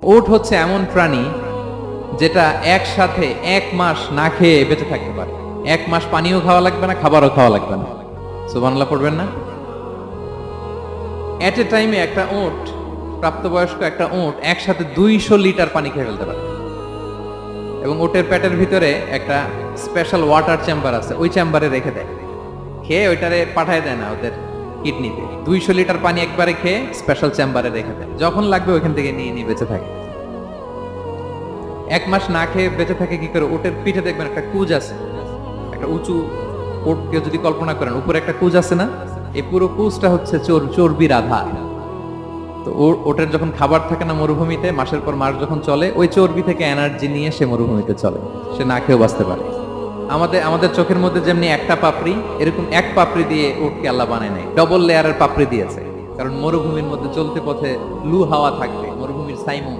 উট হচ্ছে এমন প্রাণী যেটা একসাথে 1 মাস না খেয়ে বেঁচে থাকতে পারে। 1 মাস পানিও খাওয়া লাগবে না, খাবারও খাওয়া লাগবে না। সুবহানাল্লাহ পড়বেন না? এট এ টাইমে একটা উট, প্রাপ্তবয়স্ক একটা উট একসাথে 200 লিটার পানি খেয়ে ফেলতে পারে। এবং উটের পেটের ভিতরে একটা স্পেশাল ওয়াটার চেম্বার আছে, ওই চেম্বারে রেখে দেয়। খেয়ে ওইটারে পাঠায় দেয় না ওদের কিডনিতে। 200 লিটার পানি একবারে খেয়ে স্পেশাল চেম্বারে রেখে দেয়, যখন লাগবে ওইখান থেকে নিয়ে নিয়ে বেঁচে থাকে। 1 মাস না খেয়ে বেঁচে থাকে কি করে? উটের পিঠে দেখবেন একটা কুজ আছে, একটা উঁচু উটকে যদি কল্পনা করেন, উপরে একটা কুজ আছে না, এই পুরো কুজটা হচ্ছে চর্বির আধার। তো ওটের যখন খাবার থাকে না মরুভূমিতে, মাসের পর মাস যখন চলে, ওই চর্বি থেকে এনার্জি নিয়ে সে মরুভূমিতে চলে, সে না খেয়েও বাঁচতে পারে। আমাদের আমাদের চোখের মধ্যে যেমনি একটা পাপড়ি, এরকম এক পাপড়ি দিয়ে উটকে আল্লাহ বানায় নাই, ডবল লেয়ারের পাপড়ি দিয়েছে। কারণ মরুভূমির মধ্যে চলতে পথে লু হাওয়া থাকবে, মরুভূমির সাইমুম